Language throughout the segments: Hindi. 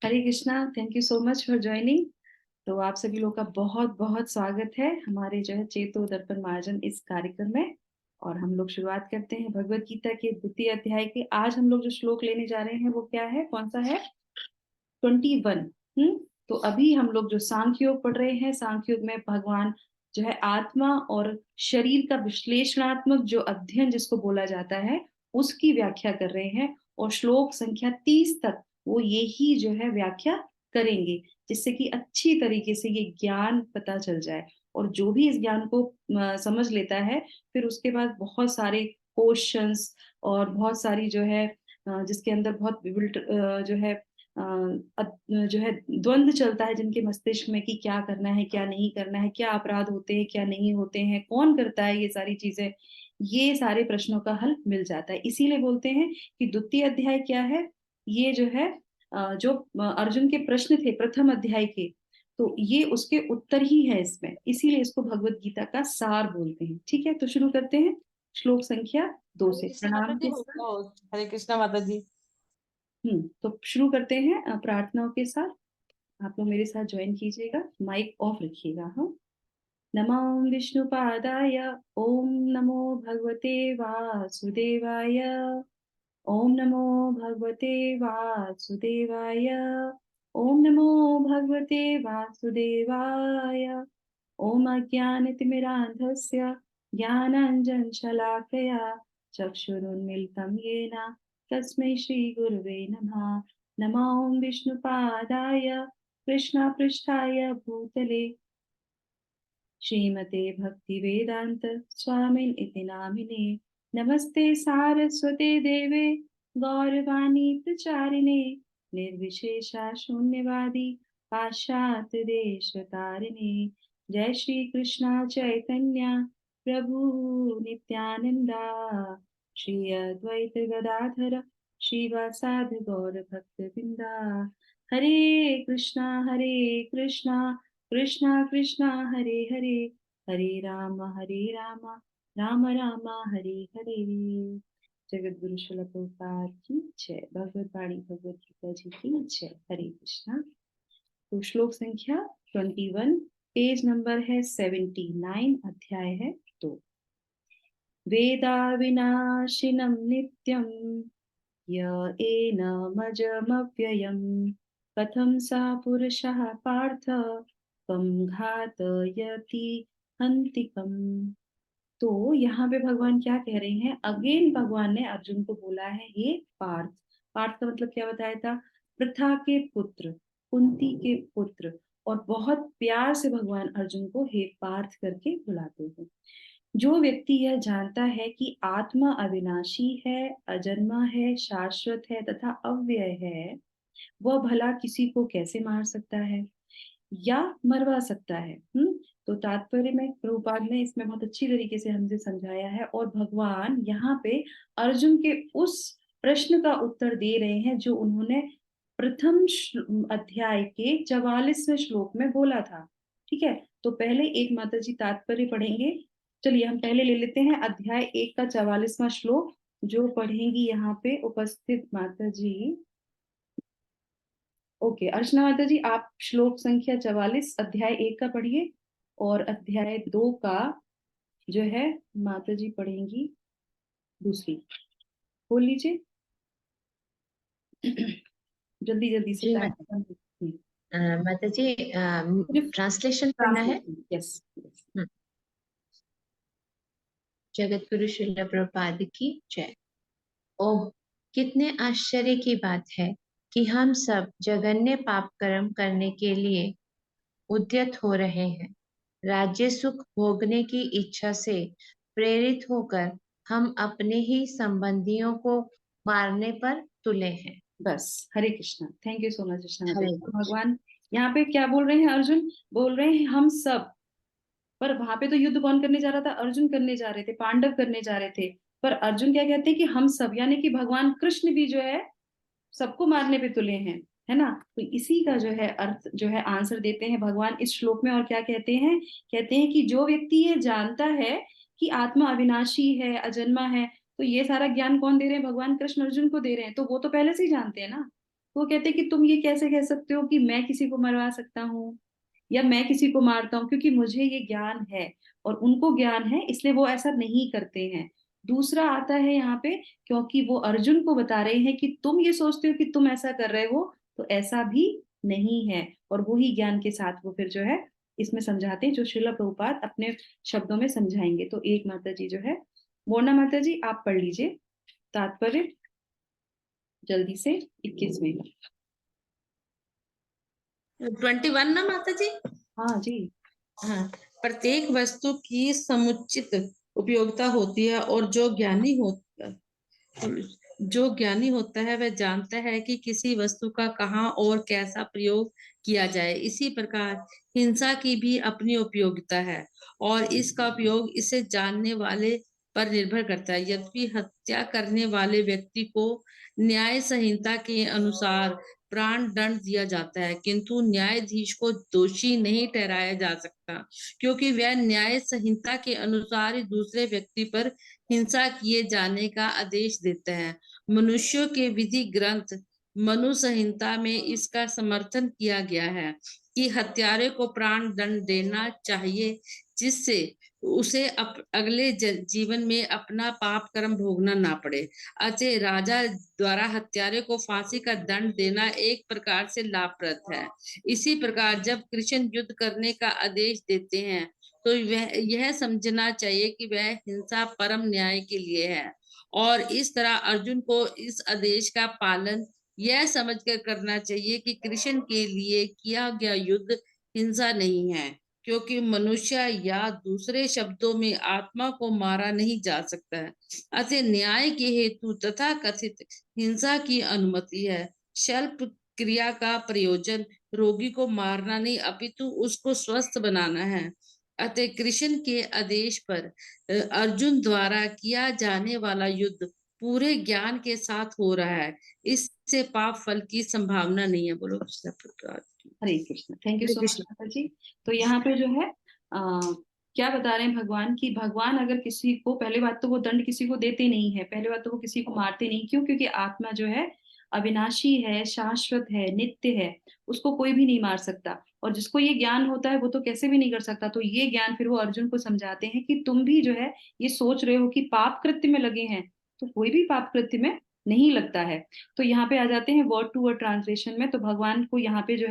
Hare Krishna, thank you so much for joining. तो आप सभी लोग का बहुत बहुत स्वागत है हमारे जो है चेतो दर्पण मार्जन इस कार्यक्रम में। और हम लोग शुरुआत करते हैं भगवत गीता के द्वितीय अध्याय के। आज हम लोग जो श्लोक लेने जा रहे हैं वो क्या है, कौन सा है? 21। तो अभी हम लोग जो सांख्य योग पढ़ रहे हैं, सांख्य योग में भगवान जो है आत्मा और शरीर का विश्लेषणात्मक जो अध्ययन जिसको बोला जाता है उसकी व्याख्या कर रहे हैं। और श्लोक संख्या 30 तक वो यही जो है व्याख्या करेंगे, जिससे कि अच्छी तरीके से ये ज्ञान पता चल जाए। और जो भी इस ज्ञान को समझ लेता है, फिर उसके बाद बहुत सारे क्वेश्चंस और बहुत सारी जो है जिसके अंदर बहुत जो है जो है द्वंद्व चलता है जिनके मस्तिष्क में कि क्या करना है क्या नहीं करना है, क्या अपराध होते हैं क्या नहीं होते हैं, कौन करता है ये सारी चीजें, ये सारे प्रश्नों का हल मिल जाता है। इसीलिए बोलते हैं कि द्वितीय अध्याय क्या है, ये जो है जो अर्जुन के प्रश्न थे प्रथम अध्याय के, तो ये उसके उत्तर ही है इसमें, इसीलिए इसको भगवत गीता का सार बोलते हैं। ठीक है, तो शुरू करते हैं श्लोक संख्या 2 हरे से कृष्णा माता प्रणाम जी के हो साथ। गया। हरे कृष्णा माता जी। तो शुरू करते हैं प्रार्थनाओं के साथ। आप लोग मेरे साथ ज्वाइन कीजिएगा, माइक ऑफ रखिएगा। हाँ। नमो विष्णुपादाय, ओम नमो भगवते वासुदेवाय, ओम नमो भगवते वासुदेवाय, ओम नमो भगवते वासुदेवाय। ओम अज्ञानतिमिरान्धस्य ज्ञानाञ्जनशलाकया चक्षुरुन्मीलितं येन तस्मै श्रीगुरुवे नमः। नमो विष्णुपादाय कृष्णपृष्ठाय भूतले श्रीमते भक्तिवेदांत स्वामिन् इति नामिने। नमस्ते सारस्वते देवे गौरवाणी प्रचारिणे, निर्विशेषा शून्यवादी पाश्चात्य देश तारिणे। जय श्री कृष्णा चैतन्य प्रभु नित्यानंदा, श्री अद्वैत गदाधर श्रीवासादि गौर भक्त वृंदा। हरे कृष्णा कृष्णा कृष्णा हरे हरे, हरे राम राम राम हरे हरे। जगत गुरु श्रील प्रभुपाद की जय। भगवत वाणी भगवत गीता जी की जय। हरे कृष्णा। तो श्लोक संख्या 21, पेज नंबर है 79, अध्याय है 2। वेदा विनाशिनं नित्यं य एनमजमव्ययम्, कथं सा पुरुषः पार्थ कं घातयति हन्तिकम्। तो यहाँ पे भगवान क्या कह रहे हैं, अगेन भगवान ने अर्जुन को बोला है हे पार्थ। पार्थ का मतलब क्या बताया था? पृथा के पुत्र, कुंती के पुत्र। और बहुत प्यार से भगवान अर्जुन को हे पार्थ करके बुलाते हैं। जो व्यक्ति यह जानता है कि आत्मा अविनाशी है, अजन्मा है, शाश्वत है तथा अव्यय है, वह भला किसी को कैसे मार सकता है या मरवा सकता है? तो तात्पर्य में प्रभुपाद ने इसमें बहुत अच्छी तरीके से हमसे समझाया है। और भगवान यहाँ पे अर्जुन के उस प्रश्न का उत्तर दे रहे हैं जो उन्होंने प्रथम अध्याय के 44वें श्लोक में बोला था। ठीक है, तो पहले एक माता जी तात्पर्य पढ़ेंगे। चलिए हम पहले ले लेते हैं अध्याय 1 का 44वां श्लोक, जो पढ़ेंगी यहाँ पे उपस्थित माता जी। ओके, अर्चना माता जी आप श्लोक संख्या 44 अध्याय 1 का पढ़िए, और अध्याय 2 का जो है माता जी पढ़ेंगी दूसरी। बोल लीजिए जल्दी जल्दी से जी माता टाइम। माता जी, सिर्फ ट्रांसलेशन करना है। Translation, yes. हम्म, जगत गुरु श्रील प्रभुपाद की जय। ओह, कितने आश्चर्य की बात है कि हम सब जघन्य पाप कर्म करने के लिए उद्यत हो रहे हैं। राज्य सुख भोगने की इच्छा से प्रेरित होकर हम अपने ही संबंधियों को मारने पर तुले हैं। बस, Hare Krishna, thank you so much Archana माता हरे जी। तो कृष्ण। भगवान यहाँ पे क्या बोल रहे हैं, अर्जुन बोल रहे हैं हम सब। पर वहां पे तो युद्ध कौन करने जा रहा था? अर्जुन करने जा रहे थे, पांडव करने जा रहे थे। पर अर्जुन क्या कहते हैं कि हम सब, यानी कि भगवान कृष्ण भी जो है सबको मारने पे तुले हैं, है ना? तो इसी का जो है अर्थ जो है आंसर देते हैं भगवान इस श्लोक में। और क्या कहते हैं? कहते हैं कि जो व्यक्ति ये जानता है कि आत्मा अविनाशी है, अजन्मा है, तो ये सारा ज्ञान कौन दे रहे हैं? भगवान कृष्ण अर्जुन को दे रहे हैं, तो वो तो पहले से ही जानते हैं ना। तो वो कहते हैं कि तुम ये कैसे कह सकते हो कि मैं किसी को मरवा सकता हूँ या मैं किसी को मारता हूँ, क्योंकि मुझे ये ज्ञान है और उनको ज्ञान है, इसलिए वो ऐसा नहीं करते हैं। दूसरा आता है यहाँ पे, क्योंकि वो अर्जुन को बता रहे हैं कि तुम ये सोचते हो कि तुम ऐसा कर रहे हो, तो ऐसा भी नहीं है। और वही ज्ञान के साथ वो फिर जो है इसमें समझाते हैं, जो श्रील प्रभुपाद अपने शब्दों में समझाएंगे। तो एक माता जी जो है, मोना माता जी आप पढ़ लीजिए तात्पर्य जल्दी से, 21वें। 21 ना माता जी? हाँ जी। हाँ, प्रत्येक वस्तु की समुचित उपयोगिता होती है, और जो ज्ञानी होता है वह जानता है कि किसी वस्तु का कहाँ और कैसा प्रयोग किया जाए। इसी प्रकार हिंसा की भी अपनी उपयोगिता है, और इसका उपयोग इसे जानने वाले पर निर्भर करता है। यद्यपि हत्या करने वाले व्यक्ति को न्याय संहिता के अनुसार प्राण दंड दिया जाता है, किंतु न्यायाधीश को दोषी नहीं ठहराया जा सकता, क्योंकि वह न्याय संहिता के अनुसार ही दूसरे व्यक्ति पर हिंसा किए जाने का आदेश देता है। मनुष्यों के विधि ग्रंथ मनु संहिता में इसका समर्थन किया गया है कि हत्यारे को प्राण दंड देना चाहिए, जिससे उसे अगले जीवन में अपना पाप कर्म भोगना ना पड़े। अतः राजा द्वारा हत्यारे को फांसी का दंड देना एक प्रकार से लाभप्रद है। इसी प्रकार जब कृष्ण युद्ध करने का आदेश देते हैं, तो वह यह समझना चाहिए कि वह हिंसा परम न्याय के लिए है, और इस तरह अर्जुन को इस आदेश का पालन यह समझकर करना चाहिए कि कृष्ण के लिए किया गया युद्ध हिंसा नहीं है, क्योंकि मनुष्य या दूसरे शब्दों में आत्मा को मारा नहीं जा सकता है। अतः न्याय के हेतु तथा कथित हिंसा की अनुमति है। शल्प क्रिया का प्रयोजन रोगी को मारना नहीं, अपितु उसको स्वस्थ बनाना है। अतः कृष्ण के आदेश पर अर्जुन द्वारा किया जाने वाला युद्ध पूरे ज्ञान के साथ हो रहा है। इससे पाप फल की संभावना नहीं है। बोलो कृष्ण प्रसाद की। Hare Krishna. Thank you Hare so much Krishna. माता जी। तो यहाँ पे जो है क्या बता रहे हैं भगवान, की भगवान अगर किसी को, पहले बात तो वो दंड किसी को देते नहीं है, पहले बात तो वो किसी को मारते नहीं। क्यों? क्योंकि आत्मा जो है अविनाशी है, शाश्वत है, नित्य है, उसको कोई भी नहीं मार सकता। और जिसको ये ज्ञान होता है वो तो कैसे भी नहीं कर सकता। तो ये ज्ञान फिर वो अर्जुन को समझाते हैं कि तुम भी जो है ये सोच रहे हो कि पाप कृत्य में लगे हैं, तो कोई भी पाप कृत्य में नहीं लगता है। तो यहाँ पे आ जाते हैं वर्ड टू वर्ड ट्रांसलेशन में। तो भगवान को यहाँ पे जो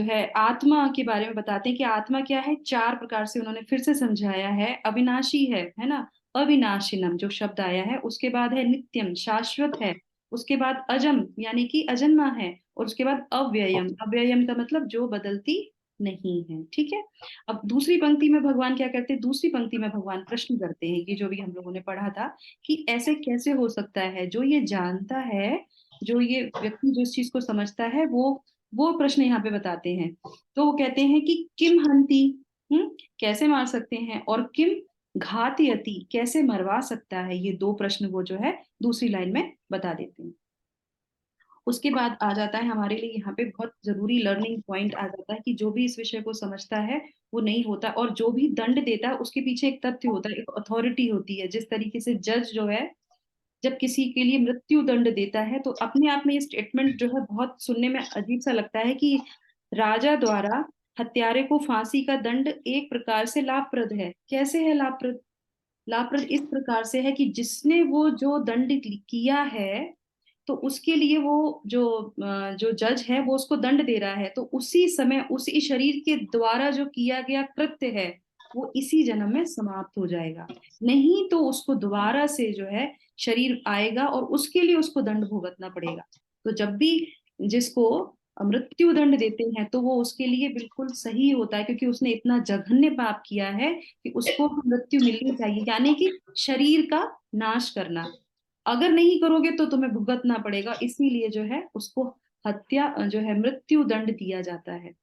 है आत्मा के बारे में बताते हैं कि आत्मा क्या है। चार प्रकार से उन्होंने फिर से समझाया है। अविनाशी है ना, अविनाशिनम जो शब्द आया है, उसके बाद है नित्यम, शाश्वत है, उसके बाद अजम यानी कि अजन्मा है, और उसके बाद अव्ययम, अव्ययम का मतलब जो बदलती नहीं है। ठीक है। अब दूसरी पंक्ति में भगवान क्या करते हैं, दूसरी पंक्ति में भगवान प्रश्न करते हैं कि जो भी हम लोगों ने पढ़ा था कि ऐसे कैसे हो सकता है, जो ये जानता है, जो ये व्यक्ति जो इस चीज को समझता है, वो प्रश्न यहाँ पे बताते हैं। तो वो कहते हैं कि किम हंति, कैसे मार सकते हैं, और किम घातयति, कैसे मरवा सकता है। ये दो प्रश्न वो जो है दूसरी लाइन में बता देते हैं। उसके बाद आ जाता है हमारे लिए यहाँ पे बहुत जरूरी लर्निंग पॉइंट आ जाता है कि जो भी इस विषय को समझता है वो नहीं होता, और जो भी दंड देता है उसके पीछे एक तथ्य होता है, एक अथॉरिटी होती है। जिस तरीके से जज जो है जब किसी के लिए मृत्यु दंड देता है, तो अपने आप में ये स्टेटमेंट जो है बहुत सुनने में अजीब सा लगता है कि राजा द्वारा हत्यारे को फांसी का दंड एक प्रकार से लाभप्रद है। कैसे है लाभप्रद? लाभप्रद इस प्रकार से है कि जिसने वो जो दंड किया है, तो उसके लिए वो जो जज है वो उसको दंड दे रहा है, तो उसी समय उसी शरीर के द्वारा जो किया गया कृत्य है वो इसी जन्म में समाप्त हो जाएगा। नहीं तो उसको दोबारा से जो है शरीर आएगा और उसके लिए उसको दंड भुगतना पड़ेगा। तो जब भी जिसको मृत्यु दंड देते हैं तो वो उसके लिए बिल्कुल सही होता है, क्योंकि उसने इतना जघन्य पाप किया है कि उसको मृत्यु मिलनी चाहिए, यानी कि शरीर का नाश करना। अगर नहीं करोगे तो तुम्हें भुगतना पड़ेगा, इसीलिए जो है उसको हत्या जो है मृत्यु दंड दिया जाता है।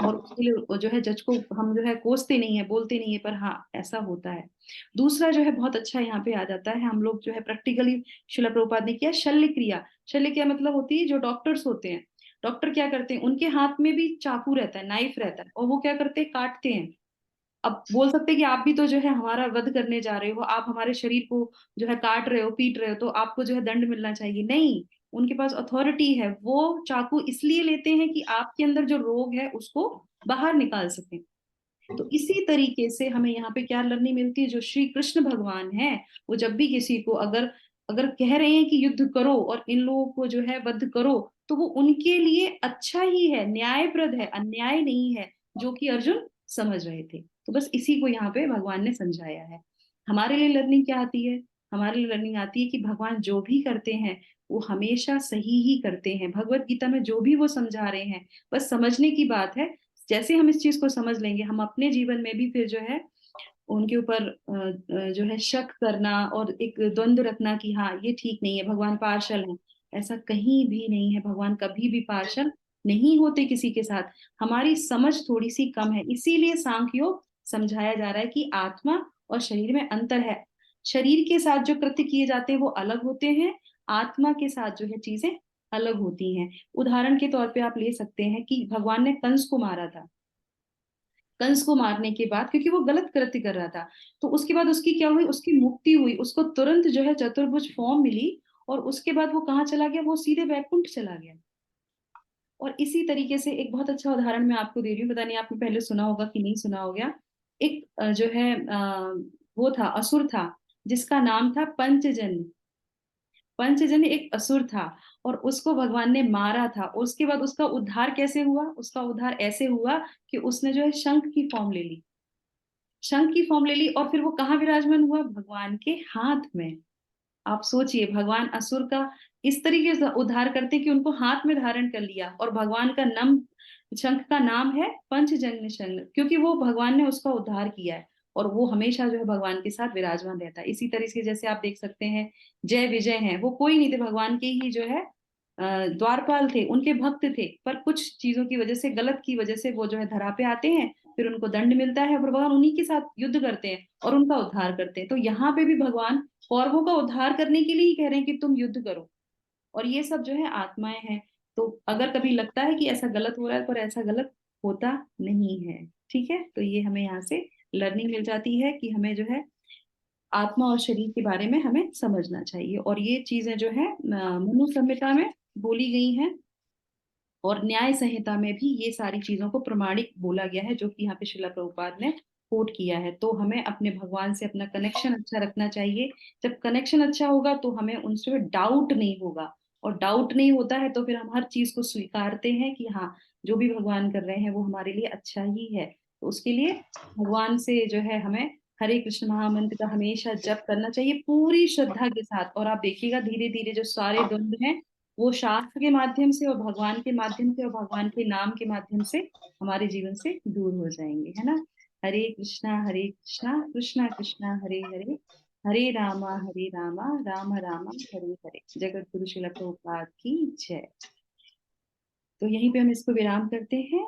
और उसके लिए जो है जज को हम जो है कोसते नहीं है, बोलते नहीं है, पर हाँ ऐसा होता है। दूसरा जो है बहुत अच्छा यहाँ पे आ जाता है, हम लोग जो है प्रैक्टिकली शिला प्रभुपाद ने किया शल्य क्रिया। शल्य क्रिया मतलब होती है जो डॉक्टर्स होते हैं, डॉक्टर क्या करते हैं, उनके हाथ में भी चाकू रहता है, नाइफ रहता है, और वो क्या करते हैं, काटते हैं। अब बोल सकते हैं कि आप भी तो जो है हमारा वध करने जा रहे हो, आप हमारे शरीर को जो है काट रहे हो, पीट रहे हो, तो आपको जो है दंड मिलना चाहिए। नहीं, उनके पास अथॉरिटी है, वो चाकू इसलिए लेते हैं कि आपके अंदर जो रोग है उसको बाहर निकाल सकें। तो इसी तरीके से हमें यहाँ पे क्या लर्निंग मिलती है, जो श्री कृष्ण भगवान है, वो जब भी किसी को अगर अगर कह रहे हैं कि युद्ध करो और इन लोगों को जो है वध करो, तो वो उनके लिए अच्छा ही है, न्यायप्रद है, अन्याय नहीं है, जो कि अर्जुन समझ रहे थे। तो बस इसी को यहाँ पे भगवान ने समझाया है। हमारे लिए लर्निंग क्या आती है? हमारे लिए लर्निंग आती है कि भगवान जो भी करते हैं वो हमेशा सही ही करते हैं। भगवत गीता में जो भी वो समझा रहे हैं, बस समझने की बात है। जैसे हम इस चीज को समझ लेंगे, हम अपने जीवन में भी फिर जो है उनके ऊपर जो है शक करना और एक द्वंद्व रखना कि हाँ ये ठीक नहीं है, भगवान पार्शल है, ऐसा कहीं भी नहीं है। भगवान कभी भी पार्शल नहीं होते किसी के साथ। हमारी समझ थोड़ी सी कम है, इसीलिए सांख्य योग समझाया जा रहा है कि आत्मा और शरीर में अंतर है। शरीर के साथ जो कृत्य किए जाते हैं वो अलग होते हैं, आत्मा के साथ जो है चीजें अलग होती हैं। उदाहरण के तौर पे आप ले सकते हैं कि भगवान ने कंस को मारा था। कंस को मारने के बाद, क्योंकि वो गलत कृत्य कर रहा था, तो उसके बाद उसकी क्या हुई, उसकी मुक्ति हुई, उसको तुरंत जो है चतुर्भुज फॉर्म मिली। और उसके बाद वो कहाँ चला गया, वो सीधे वैकुंठ चला गया। और इसी तरीके से एक बहुत अच्छा उदाहरण मैं आपको दे रही हूँ, पता नहीं आपने पहले सुना होगा कि नहीं सुना होगा। एक जो है वो था, असुर था, जिसका नाम था पंचजन्य। पंचजन्य एक असुर था, और उसको भगवान ने मारा था। और उसके बाद उसका उद्धार कैसे हुआ? उसका उद्धार ऐसे हुआ कि उसने जो है शंख की फॉर्म ले ली। शंख की फॉर्म ले ली, और फिर वो कहाँ विराजमान हुआ? भगवान के हाथ में। आप सोचिए, भगवान असुर का इस तरीके से उद्धार करते कि उनको हाथ में धारण कर लिया। और भगवान का नाम, शंख का नाम है पंचजन्य शंख, क्योंकि वो भगवान ने उसका उद्धार किया है। और वो हमेशा जो है भगवान के साथ विराजमान रहता है। इसी तरह से जैसे आप देख सकते हैं, जय विजय हैं, वो कोई नहीं थे, भगवान के ही जो है द्वारपाल थे, उनके भक्त थे। पर कुछ चीजों की वजह से, गलत की वजह से वो जो है धरा पे आते हैं, फिर उनको दंड मिलता है, और भगवान उन्हीं के साथ युद्ध करते हैं और उनका उद्धार करते हैं। तो यहाँ पे भी भगवान कौरवों का उद्धार करने के लिए ही कह रहे हैं कि तुम युद्ध करो। और ये सब जो है आत्माएं हैं। तो अगर कभी लगता है कि ऐसा गलत हो रहा है, पर ऐसा गलत होता नहीं है। ठीक है, तो ये हमें यहाँ से लर्निंग मिल जाती है कि हमें जो है आत्मा और शरीर के बारे में हमें समझना चाहिए। और ये चीजें जो है मनु संहिता में बोली गई हैं, और न्याय संहिता में भी ये सारी चीजों को प्रमाणिक बोला गया है, जो कि यहाँ पे शिला प्रभुपाद ने कोट किया है। तो हमें अपने भगवान से अपना कनेक्शन अच्छा रखना चाहिए। जब कनेक्शन अच्छा होगा तो हमें उनसे डाउट नहीं होगा, और डाउट नहीं होता है तो फिर हम हर चीज को स्वीकारते हैं कि हाँ, जो भी भगवान कर रहे हैं वो हमारे लिए अच्छा ही है। तो उसके लिए भगवान से जो है हमें हरे कृष्ण महामंत्र का हमेशा जप करना चाहिए पूरी श्रद्धा के साथ। और आप देखिएगा धीरे धीरे जो सारे द्वंद्व हैं वो शास्त्र के माध्यम से और भगवान के माध्यम से और भगवान के नाम के माध्यम से हमारे जीवन से दूर हो जाएंगे, है ना। हरे कृष्णा कृष्णा कृष्णा हरे हरे, हरे रामा राम रामा हरे हरे। जगत गुरु श्रील प्रभुपाद की जय। तो यहीं पे हम इसको विराम करते हैं।